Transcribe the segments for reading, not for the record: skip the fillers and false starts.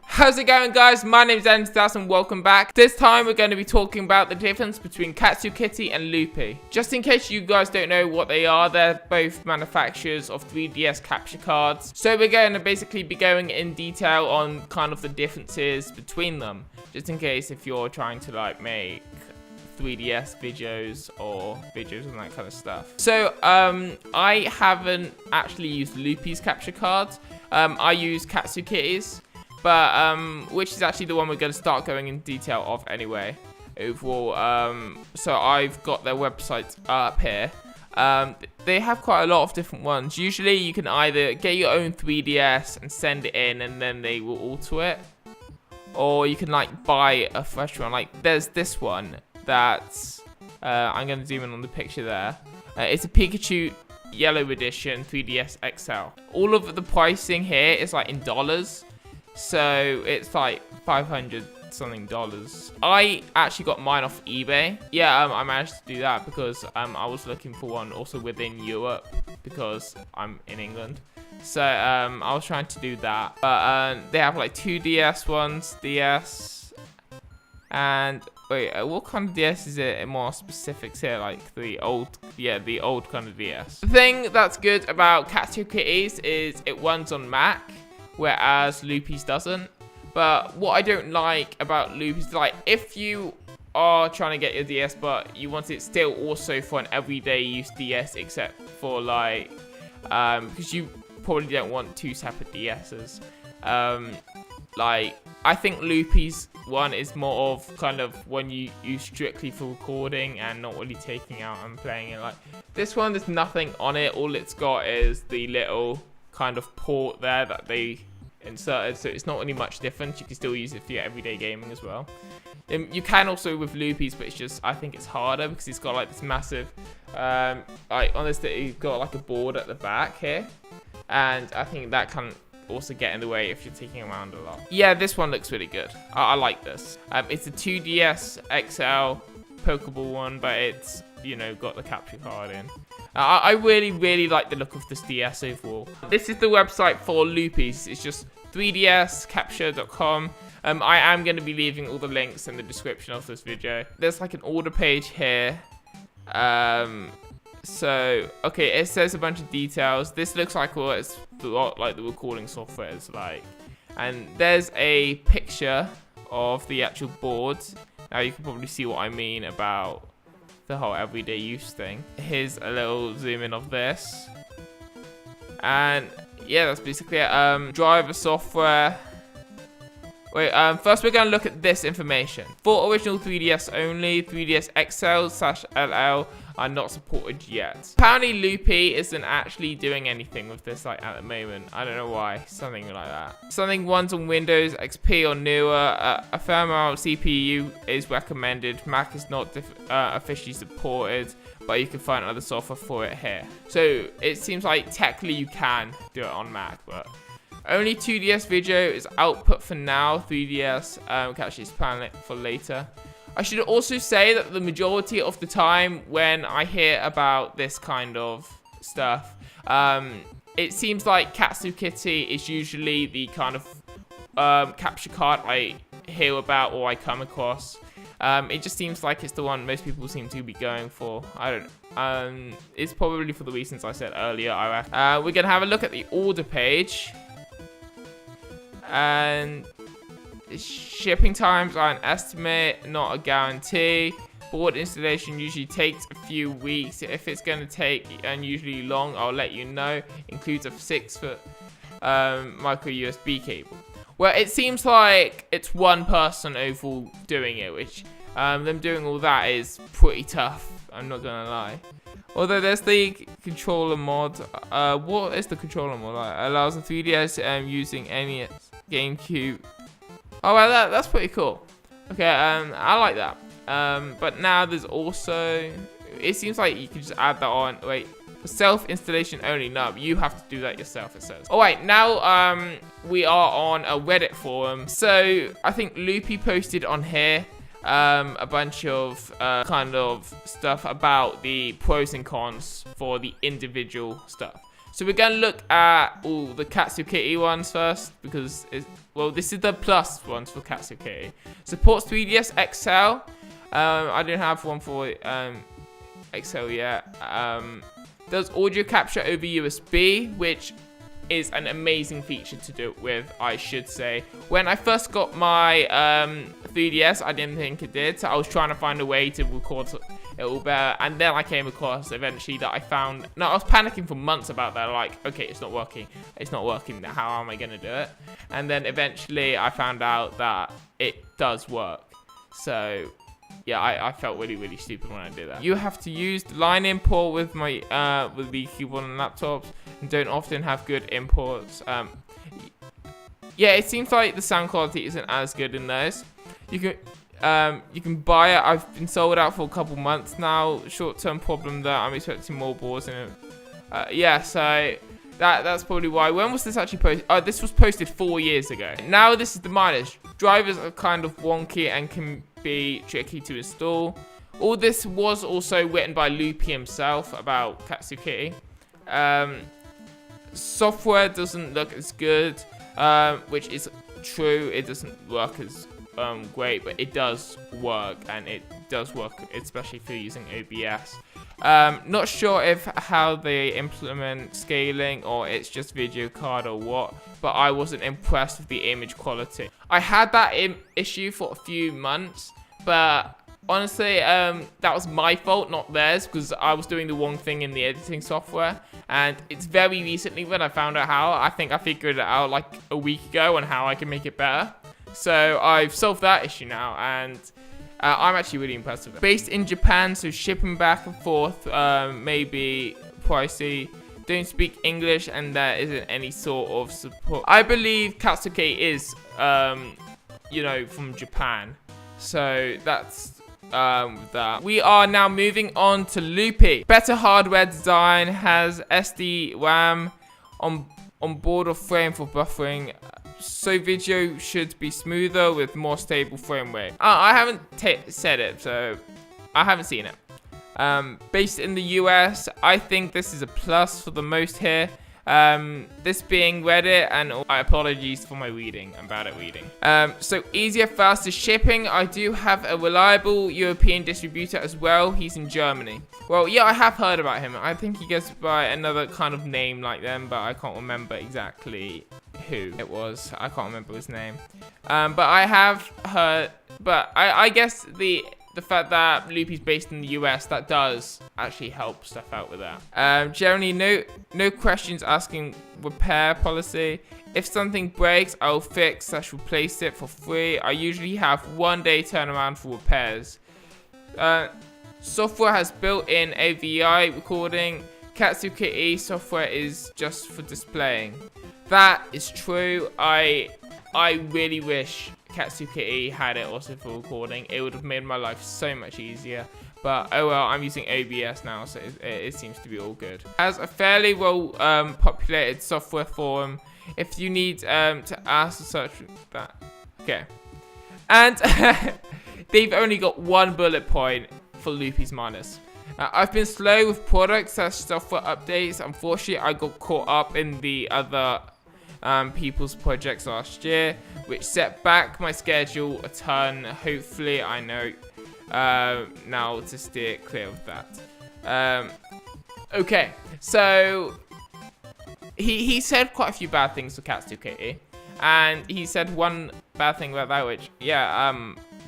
How's it going, guys? My name is Endas and welcome back. This time we're going to be talking about the difference between Katsukity and Loopy. Just in case you guys don't know what they are, they're both manufacturers of 3DS capture cards. So we're going to basically be going in detail on kind of the differences between them. Just in case if you're trying to like make 3DS videos or videos and that kind of stuff. So I haven't actually used Loopy's capture cards. I use Katsukity's. But which is actually the one we're going to start going in detail of anyway overall. So I've got their websites up here. They have quite a lot of different ones. Usually you can either get your own 3DS and send it in and then they will alter it, or you can like buy a fresh one. Like there's this one that's I'm going to zoom in on the picture there. It's a Pikachu Yellow Edition 3DS XL. All of the pricing here is like in dollars. So it's like $500 something. I actually got mine off eBay. Yeah, I managed to do that because I was looking for one also within Europe because I'm in England. So I was trying to do that. But they have like two DS ones, DS. And wait, what kind of DS is it? More specifics here, like the old kind of DS. The thing that's good about Katsukity's is it runs on Mac, whereas Loopy's doesn't. But what I don't like about Loopy's, like if you are trying to get your DS but you want it still also for an everyday use DS, except for like because you probably don't want two separate DS's. Like I think Loopy's one is more of kind of when you use strictly for recording and not really taking out and playing it. Like this one, there's nothing on it. All it's got is the little kind of port there that they inserted, so it's not really much different. You can still use it for your everyday gaming as well. You can also with Loopy's, but it's just I think it's harder because it's got like this massive like on this you've got like a board at the back here, and I think that can also get in the way if you're taking around a lot. Yeah, this one looks really good. I like this. It's a 2DS XL Pokeball one, but it's, you know, got the capture card in. I really like the look of this DS overall. This is the website for Loopy's. It's just 3dscapture.com. I am going to be leaving all the links in the description of this video. There's like an order page here. So, okay, it says a bunch of details. This looks like what the recording software is like. And there's a picture of the actual board. Now you can probably see what I mean about the whole everyday use thing. Here's a little zoom in of this. And yeah, that's basically it. Driver software. Wait, first we're going to look at this information. For original 3DS only, 3DS XL/LL are not supported yet. Apparently Loopy isn't actually doing anything with this like at the moment. I don't know why, something like that. Something runs on Windows XP or newer. A firmware CPU is recommended. Mac is not officially supported, but you can find other software for it here. So it seems like technically you can do it on Mac, but only 2DS video is output for now. 3DS can actually plan it for later. I should also say that the majority of the time when I hear about this kind of stuff, it seems like Katsukity is usually the kind of capture card I hear about or I come across. It just seems like it's the one most people seem to be going for. I don't know. It's probably for the reasons I said earlier, I reckon. We're going to have a look at the order page. And shipping times are an estimate, not a guarantee. Board installation usually takes a few weeks. If it's going to take unusually long, I'll let you know. Includes a 6-foot micro USB cable. Well, it seems like it's one person overall doing it, which them doing all that is pretty tough. I'm not gonna lie. Although there's the controller mod. What is the controller mod? Allows the 3DS using any GameCube. Oh, well, that's pretty cool. Okay, I like that. But now there's also, it seems like you can just add that on. Wait, self-installation only. No, you have to do that yourself, it says. All right, now we are on a Reddit forum. So I think Loopy posted on here a bunch of kind of stuff about the pros and cons for the individual stuff. So we're going to look at all the Katsukity ones first, because, well, this is the plus ones for Katsukity. Supports 3DS XL. I don't have one for XL yet. Does audio capture over USB, which is an amazing feature to do it with, I should say. When I first got my 3DS, I didn't think it did, so I was trying to find a way to record it all better, and then I came across eventually that I found, no, I was panicking for months about that, like, okay, it's not working, how am I gonna do it? And then eventually I found out that it does work. So yeah, I felt really, really stupid when I did that. You have to use the line import with my with the keyboard on laptops, and don't often have good imports. Yeah, it seems like the sound quality isn't as good in those. You can buy it. I've been sold out for a couple months now. Short-term problem there. I'm expecting more boards in it. Yeah, so that's probably why. When was this actually posted? Oh, this was posted 4 years ago. Now this is the minus. Drivers are kind of wonky and can be tricky to install. All this was also written by Loopy himself about Katsukity. Software doesn't look as good, which is true. It doesn't work as great, but it does work, and it does work, especially if you're using OBS. Not sure if how they implement scaling, or it's just video card or what, but I wasn't impressed with the image quality. I had that issue for a few months, but honestly, that was my fault, not theirs, because I was doing the wrong thing in the editing software, and it's very recently when I found out how. I think I figured it out like a week ago on how I can make it better. So I've solved that issue now, and I'm actually really impressed with it. Based in Japan, so shipping back and forth may be pricey. Don't speak English, and there isn't any sort of support. I believe Katsukity is, you know, from Japan. So that's that. We are now moving on to Loopy. Better hardware design, has SD-RAM on board or frame for buffering. So video should be smoother with more stable frame rate. I haven't said it, so I haven't seen it. Based in the US, I think this is a plus for the most here. This being Reddit, and apologies for my reading. I'm bad at reading. So easier, faster shipping. I do have a reliable European distributor as well. He's in Germany. Well, yeah, I have heard about him. I think he goes by another kind of name like them, but I can't remember exactly who it was. I can't remember his name. But I have heard, but I guess the fact that Loopy's based in the US, that does actually help stuff out with that. Generally, no questions asking repair policy. If something breaks, I'll fix/replace it for free. I usually have 1 day turnaround for repairs. Software has built-in AVI recording. Katsukity software is just for displaying. That is true. I really wish Katsukity had it also for recording. It would have made my life so much easier. But oh well, I'm using OBS now, so it seems to be all good. Has a fairly well populated software forum. If you need to ask or search that. Okay. And they've only got 1 bullet point for Loopy's minus. I've been slow with product/software updates. Unfortunately, I got caught up in the other people's projects last year, which set back my schedule a ton. Hopefully, I know now to steer clear of that. Okay, so he said quite a few bad things to Katsukity, and he said one bad thing about that, which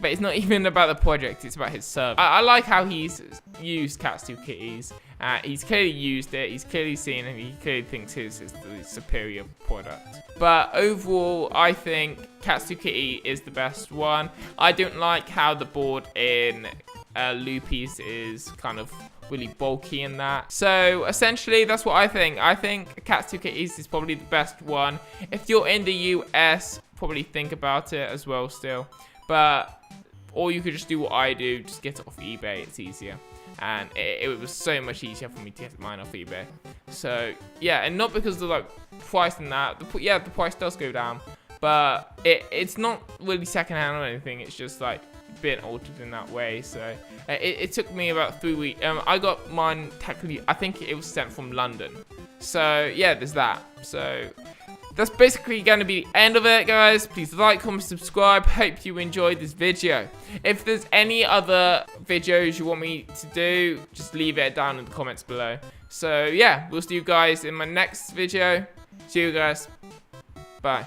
but it's not even about the project, it's about his server. I like how he's used Katsukity's. He's clearly used it, he's clearly seen it, he clearly thinks his is the superior product. But overall, I think Katsukity is the best one. I don't like how the board in Loopy's is kind of really bulky in that. So essentially, that's what I think. I think Katsukity's is probably the best one. If you're in the US, probably think about it as well still. But or you could just do what I do, just get it off eBay, it's easier. And it was so much easier for me to get mine off eBay. So yeah, and not because of the like price and that. The price does go down, but it's not really secondhand or anything. It's just like been altered in that way. So it took me about 3 weeks. I got mine technically. I think it was sent from London. So yeah, there's that. So that's basically going to be the end of it, guys. Please like, comment, subscribe. Hope you enjoyed this video. If there's any other videos you want me to do, just leave it down in the comments below. So yeah, we'll see you guys in my next video. See you guys. Bye.